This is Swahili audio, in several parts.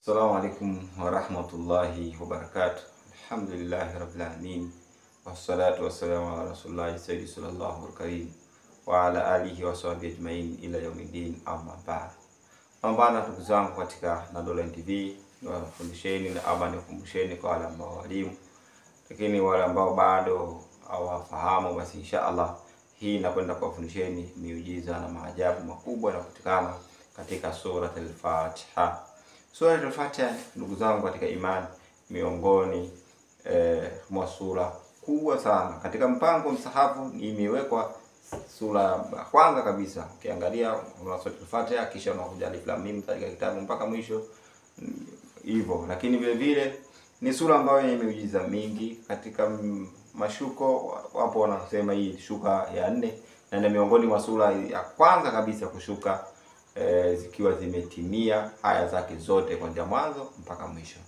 Assalamu alaikum warahmatullahi wabarakatuh. Alhamdulillahi rabbil alamin. Wassalatu wassalamu ala rasulillahi sayyidi sallallahu alaihi wa ala alihi wa sahbihi ajmain ila yaumiddin, amma ba'd. Pambana ndugu zangu katika Nadoline TV, niwafundisheni na ama nikumbusheni kwa wale ambao walimu, lakini wale ambao bado hawafahamu, basi inshallah hii nakwenda kuwafundisheni miujiza na maajabu makubwa yanayopatikana katika Surat al-Fatiha. Surat al-Fatiha, ndugu zangu katika imani, miongoni mwa sura kubwa sana katika mpango msahafu. Imewekwa sura ya kwanza kabisa, ukiangalia Surat al-Fatiha kisha unakuja Alif Lam Mim katika kitabu mpaka mwisho hivyo. Lakini vile vile ni sura ambayo yenye miujiza mingi katika mashuko. Wapo wanasema hii shuka ya 4 na ni miongoni mwa sura ya kwanza kabisa kushuka zikiwa zimetimia aya zake zote kuanzia mwanzo mpaka mwisho.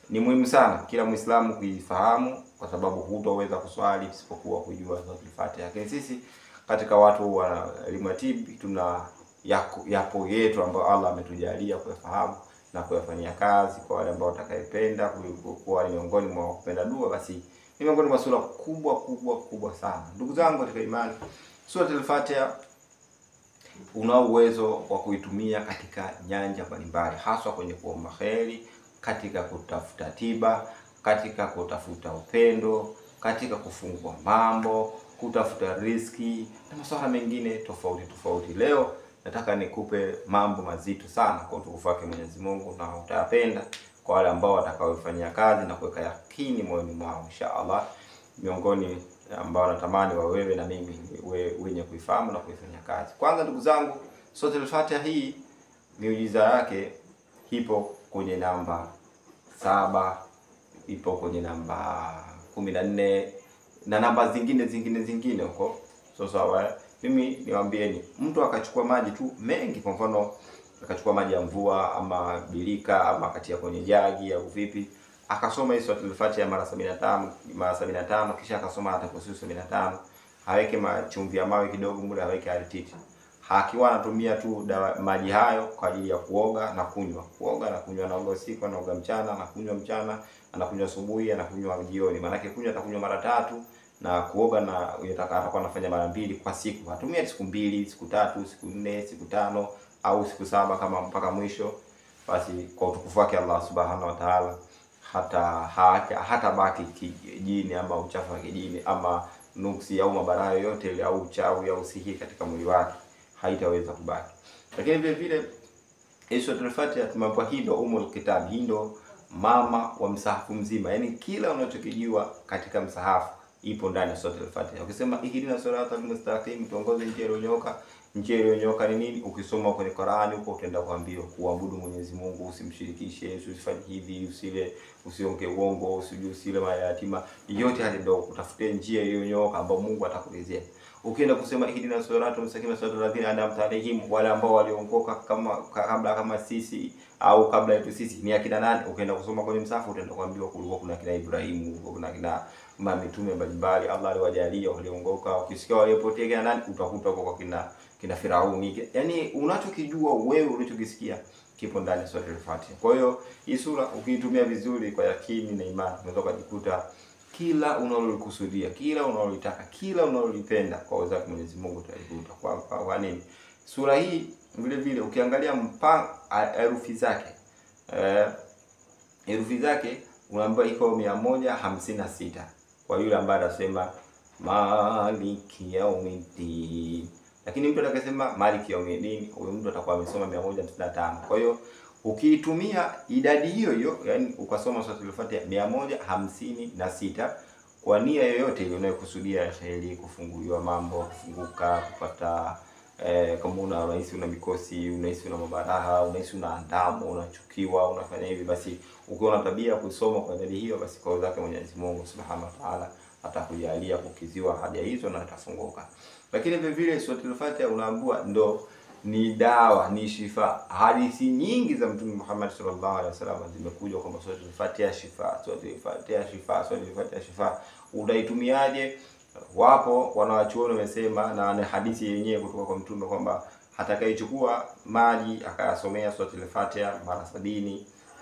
Ni muhimu sana kila Muislamu kuifahamu, kwa sababu hutoweza kuswali isipokuwa kujua Surat al-Fatiha. Lakini sisi katika watu wa elimu ya tiba tuna yapo yetu ambayo Allah ametujalia kuyafahamu na kuyafanyia kazi. Kwa wale ambao watakayependa kuwa ni miongoni mwa kupenda dua, basi ni miongoni mwa sura kubwa sana. Ndugu zangu katika imani, Surat al-Fatiha una uwezo wa kuitumia katika nyanja mbalimbali, haswa kwenye kuomba kheri, katika kutafuta tiba, katika kutafuta upendo, katika kufungua mambo, kutafuta riziki na masuala mengine tofauti. Leo nataka nikupe mambo mazito sana kwa utukufu wake Mwenyezi Mungu, na utayapenda kwa wale ambao watakaofanyia kazi na kuweka yakini moyoni mwao inshallah, miongoni ambao natamani wa wewe na mimi wenye kuifahamu na kuifanyia kazi. Kwanza ndugu zangu, Surat al-Fatiha hii miujiza yake ipo kwenye namba 7, ipo kwenye namba 14 na namba zingine huko. Sawa, mimi niwaambieni, mtu akachukua maji tu mengi, kwa mfano akachukua maji ya mvua ama bilika ama akatia kwenye jagi au vipi, akasoma hii Surat al-Fatiha mara 75 kisha akasoma hata kwa 75, aweke chumvi ya mawe kidogo mule, aweke alititi, hakiwa anatumia tu maji hayo kwa ajili ya kuoga na kunywa, anaoga usiku, anaoga mchana, anakunywa mchana, anakunywa asubuhi, anakunywa jioni. Maana yake kunywa atakunywa mara 3 na kuoga na atakuwa anafanya mara 2 kwa siku. Atumia siku 2, siku 3, siku 4, siku 5 au siku 7 kama mpaka mwisho. Basi kwa utukufu wake Allah Subhanahu wa Ta'ala, hata baki kijini ama uchafu wa kijini ama nuksi au mabalaa yote ile au uchawi au sihiri katika mwili wake haitaweza kubaki. Lakini vile vile Surat al-Fatiha tumeambiwa hii ndio umul kitab, hii ndio mama wa msahafu mzima. Yaani kila unachokijua katika msahafu ipo ndani ya Surat al-Fatiha. Ukisema ihdina siratal mustaqim, tuongoze njia iliyonyooka. Njia iliyonyooka ni nini? Ukisoma kwenye Qur'ani huko utaenda kuambiwa kuabudu Mwenyezi Mungu, usimshirikishe, usifanye hivi, usionge uongo, usile mayatima. Yote hali ndio utafute njia iliyonyooka ambayo Mungu atakuelezea. Ukienda kusema ihdina siratal mustaqim, siratal ladhina an'amta alaihim, wale ambao waliongoka kama sisi au kabla yetu sisi ni akina nani? Ukienda kusoma kwenye msahafu utaenda kuambiwa kulikuwa kuna kina Ibrahimu, kulikuwa kuna kina mitume mbalimbali Allah aliwajalia waliongoka. Ukisikia waliopotea kina nani, utakuta kwa kina Firauni. Yaani unachokijua wewe, unachokisikia kipo ndani ya Surat al-Fatiha. Kwa hiyo hii sura ukiitumia vizuri kwa yakini na imani, unaweza kujikuta kila unalolikusudia, kila unalolitaka, kila unalolipenda kwa uwezo wa Mwenyezi Mungu utaikuta. Kwa nini? Sura hii vile vile ukiangalia herufi zake unaambiwa iko 156. Kwa yule ambaye anasema Maliki Yaumiddin, lakini mtu atakayesema Maliki Yaumiddin, huyo mtu atakuwa amesoma 155. Kwa hiyo ukiitumia idadi hiyo, yani ukasoma Surat al-Fatiha 156 kwa nia yoyote ile unayokusudia, kheri, kufunguliwa mambo, kufunguka, kupata kama unahisi una mikosi, unahisi una mabaraha, unahisi una andamo, unachukiwa, unafanya hivi, basi ukiwa na tabia kusoma kwa idadi hiyo, basi kwa uwezo wake Mwenyezi Mungu Subhanahu wa Ta'ala atakujalia kukiziwa haja hizo na atafunguka. Lakini vile vile Surat al-Fatiha unaambiwa ndo ni dawa, ni shifa. Hadithi nyingi za Mtume Muhammad sallallahu alaihi wasallam zimekuja kwamba Surat al-Fatiha shifa, Surat al-Fatiha shifa, Surat al-Fatiha shifa. Unaitumiaje? Wapo wanawachuoni wamesema, na ni hadithi yenyewe kutoka kwa Mtume kwamba atakayechukua maji akayasomea Surat al-Fatiha mara 70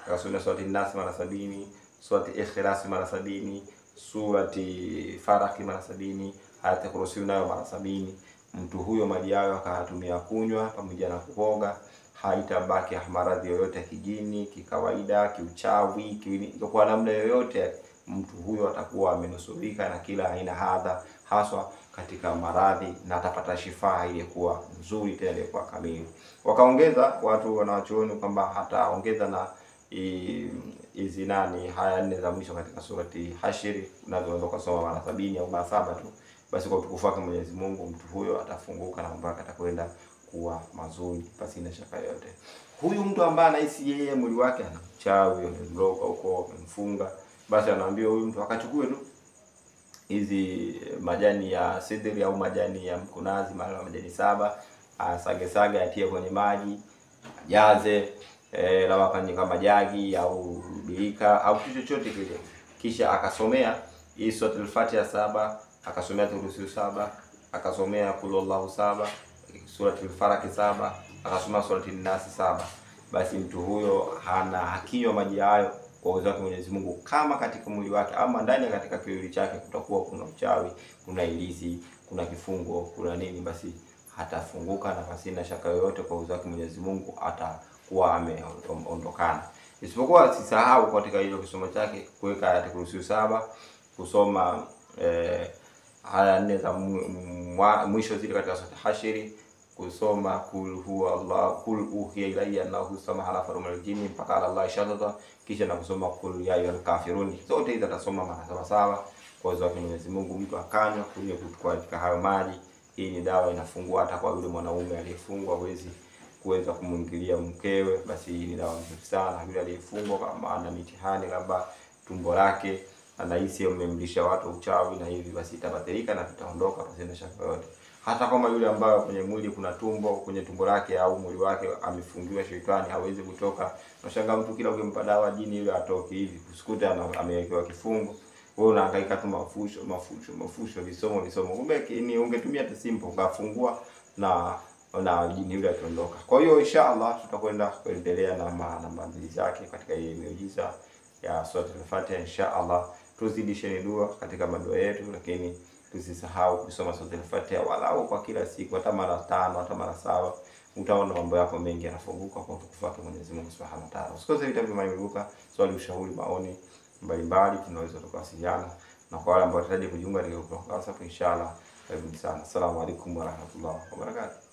akasomea surati Nas mara 70, surati Ikhlas mara 70, surati Falaq mara 70, Ayatul Kursi nayo mara 70, mtu huyo maji hayo akatumia kunywa pamoja na kuoga, haitabaki maradhi yoyote ya kijini, kikawaida, kiuchawi, kwa namna yoyote. Mtu huyo atakuwa amenusurika na kila aina hadha, haswa katika maradhi, na atapata shifa iliyokuwa nzuri tena iliyokuwa kamili. Wakaongeza watu wanawachuoni kwamba hataongeza na hizi haya 4 za mwisho katika surati Hashiri, unaweza kusoma mara 70 au mara 7 tu. Basi kwa utukufu wake Mwenyezi Mungu, mtu huyo atafunguka na mambo yake atakwenda kuwa mazuri pasi na shaka yote. Huyu mtu ambaye anahisi yeye mwili wake ana uchawi, amemloga huko, amemfunga, basi anaambiwa huyu mtu akachukue tu hizi majani ya sidri au majani ya mkunazi, mara majani 7, asage atie kwenye maji, ajaze lawa kama jagi au birika au kitu chochote kile, kisha akasomea hii suratul Fatiha 7, akasomea Kursi 7, akasomea Qul Huwallahu 7, suratul Falaq 7, akasomea suratul Nas 7. Basi mtu huyo hana hakinywa maji hayo kwa uwezo wake Mwenyezi Mungu, kama katika mwili wake ama ndani katika kiwili chake kutakuwa kuna uchawi, kuna ilisi, kuna kifungo, kuna nini, basi hatafunguka na pasina shaka yoyote kwa uwezo wake Mwenyezi Mungu atakuwa ameondokana. Isipokuwa sisahau katika hilo kisomo chake kuweka Ayatul Kursi 7, kusoma haya 4 za mwisho zile katika sura Hashiri, kusoma Qul Huwallahu, Qul uhiya ilayya annahu samaha ala farumul jini mpaka ala Allah shadada, kisha na kusoma Qul ya ayyuhal kafirun. Zote hizo atasoma mara 7 kwa uwezo wa Mwenyezi Mungu. Mtu akanywa kunywa kutoka katika hayo maji, hii ni dawa inafungua hata kwa yule mwanaume aliyefungwa kuweza kumwingilia mkewe, basi hii ni dawa nzuri sana. Yule aliyefungwa kama ana mitihani labda tumbo lake anahisi umemlisha watu uchawi na hivi, basi itabatilika na tutaondoka pasina shaka yote. Hata kama yule ambaye kwenye mwili kuna kwenye tumbo lake au mwili wake amefungiwa shetani, hawezi kutoka. Unashangaa mtu kila ukimpa dawa jini yule atoki hivi, usikute amewekewa kifungo. Wewe unahangaika tu mafusho visomo. Kumbe ni ungetumia tu simple ukafungua na jini yule ataondoka. Kwa hiyo inshallah tutakwenda kuendelea na maandalizi yake katika hii miujiza ya suratul Fatiha. Inshallah tuzidisheni dua katika madua yetu, lakini tusisahau kusoma suratul Fatiha walau kwa kila siku, hata mara 5 hata mara 7. Utaona mambo yako mengi yanafunguka kwa utukufu wake Mwenyezi Mungu Subhanahu wa Ta'ala. Usikose vitabu vya Maibuka, swali, ushauri, maoni mbalimbali, tunaweza tukawasiliana. Na kwa wale ambao wanahitaji kujiunga katika WhatsApp, inshallah karibuni sana. Asalamu alaykum wa rahmatullahi wa barakatuh.